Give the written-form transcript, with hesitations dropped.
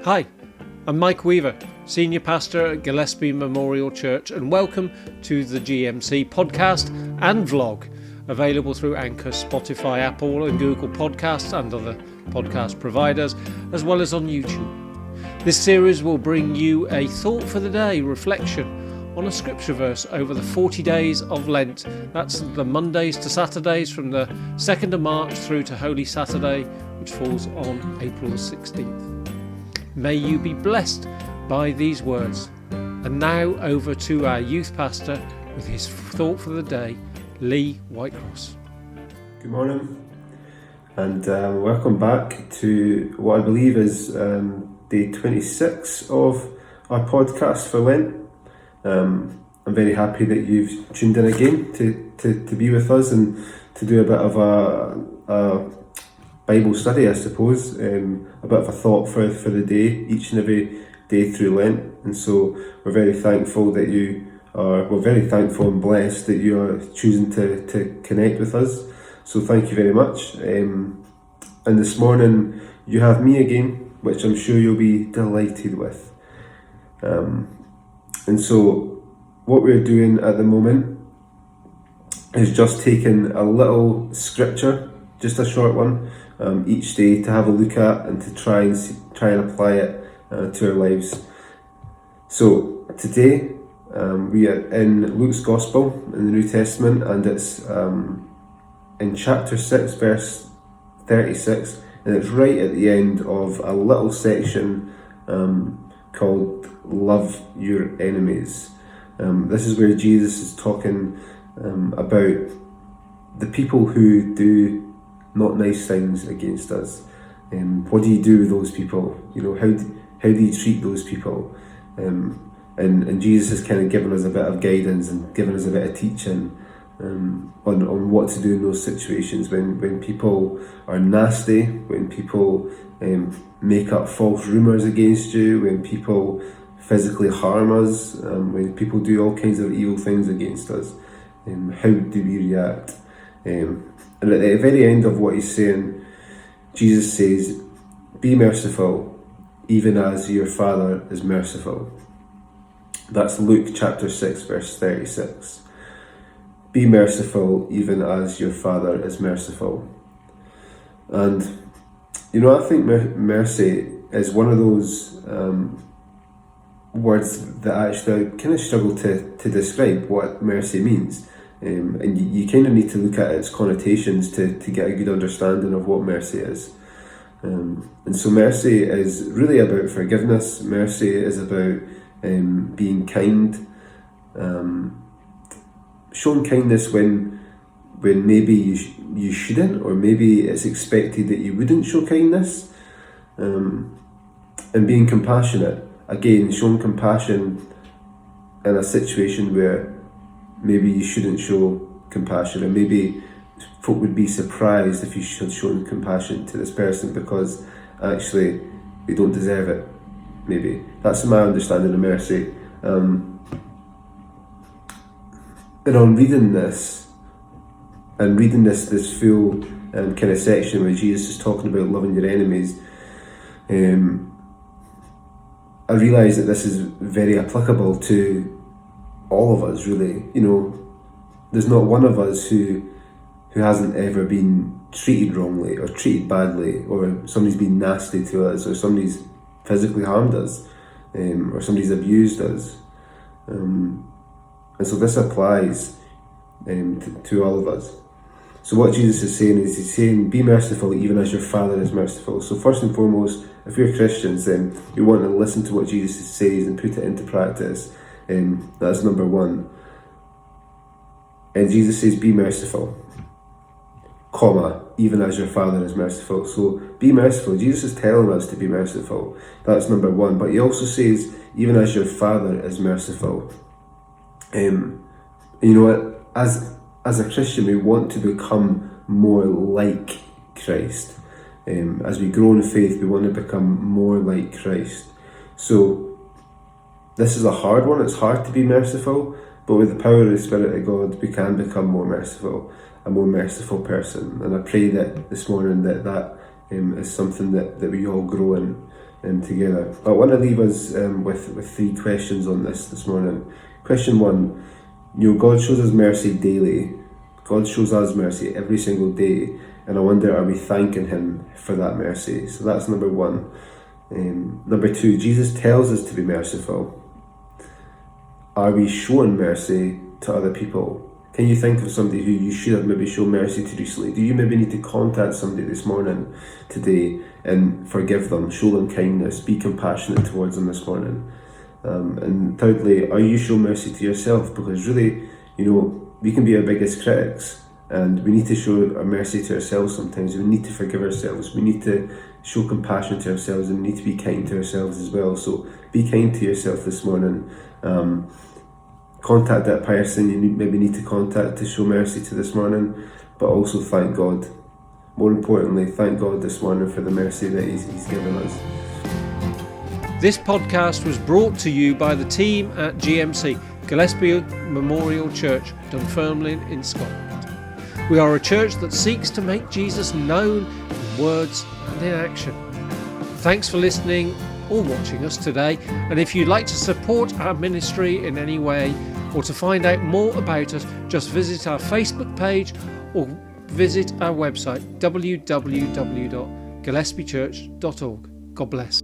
Hi, I'm Mike Weaver, Senior Pastor at Gillespie Memorial Church, and welcome to the GMC podcast and vlog, available through Anchor, Spotify, Apple and Google Podcasts and other podcast providers, as well as on YouTube. This series will bring you a thought for the day reflection on a scripture verse over the 40 days of Lent. That's the Mondays to Saturdays from the 2nd of March through to Holy Saturday, which falls on April the 16th. May you be blessed by these words. And now over to our youth pastor with his thought for the day, Lee Whitecross. Good morning, and welcome back to what I believe is day 26 of our podcast for Lent. I'm very happy that you've tuned in again to be with us and to do a bit of a Bible study, I suppose, a bit of a thought for the day, each and every day through Lent. And so we're very thankful and blessed that you are choosing to connect with us. So thank you very much. And this morning you have me again, which I'm sure you'll be delighted with. And so what we're doing at the moment is just taking a little scripture, just a short one, each day to have a look at and to try and apply it to our lives. So today we are in Luke's Gospel in the New Testament, and it's in chapter 6 verse 36, and it's right at the end of a little section called Love Your Enemies. This is where Jesus is talking about the people who do not nice things against us. What do you do with those people? How do you treat those people? And Jesus has kind of given us a bit of guidance and given us a bit of teaching on what to do in those situations when people are nasty, when people make up false rumours against you, when people physically harm us, when people do all kinds of evil things against us. How do we react? And at the very end of what he's saying, Jesus says, "Be merciful, even as your Father is merciful." That's Luke chapter 6 verse 36. Be merciful, even as your Father is merciful. And I think mercy is one of those words that actually I kind of struggle to describe what mercy means. And you kind of need to look at its connotations to get a good understanding of what mercy is. And so mercy is really about forgiveness. Mercy is about being kind, showing kindness when maybe you shouldn't, or maybe it's expected that you wouldn't show kindness, and being compassionate. Again, showing compassion in a situation where maybe you shouldn't show compassion, or maybe folk would be surprised if you should show compassion to this person because actually they don't deserve it. Maybe that's my understanding of mercy. And on reading this full kind of section where Jesus is talking about loving your enemies, I realise that this is very applicable to all of us, really. There's not one of us who hasn't ever been treated wrongly or treated badly, or somebody's been nasty to us, or somebody's physically harmed us, or somebody's abused us. And so this applies to all of us. So what Jesus is saying is, he's saying, be merciful even as your Father is merciful. So first and foremost, if you're Christians, then you want to listen to what Jesus says and put it into practice. That's number one. And Jesus says, be merciful, comma, even as your Father is merciful. So be merciful. Jesus is telling us to be merciful. That's number one. But he also says, even as your Father is merciful. As a Christian, we want to become more like Christ. As we grow in faith, we want to become more like Christ. So this is a hard one. It's hard to be merciful, but with the power of the Spirit of God, we can become more merciful, a more merciful person. And I pray that this morning that is something that we all grow in. together. But I want to leave us with three questions on this morning. Question one, God shows us mercy daily. God shows us mercy every single day, and I wonder, are we thanking Him for that mercy? So that's number one. Number two, Jesus tells us to be merciful. Are we showing mercy to other people? Can you think of somebody who you should have maybe shown mercy to recently? Do you maybe need to contact somebody this morning, today, and forgive them, show them kindness, be compassionate towards them this morning? And thirdly, are you showing mercy to yourself? Because really, we can be our biggest critics, and we need to show our mercy to ourselves sometimes. We need to forgive ourselves. We need to show compassion to ourselves, and we need to be kind to ourselves as well. So be kind to yourself this morning. Contact that person you maybe need to contact to show mercy to this morning, but also thank God. More importantly, thank God this morning for the mercy that He's given us. This podcast was brought to you by the team at GMC, Gillespie Memorial Church, Dunfermline in Scotland. We are a church that seeks to make Jesus known in words and in action. Thanks for listening or watching us today, and if you'd like to support our ministry in any way or to find out more about us, just visit our Facebook page or visit our website www.gillespiechurch.org. God bless.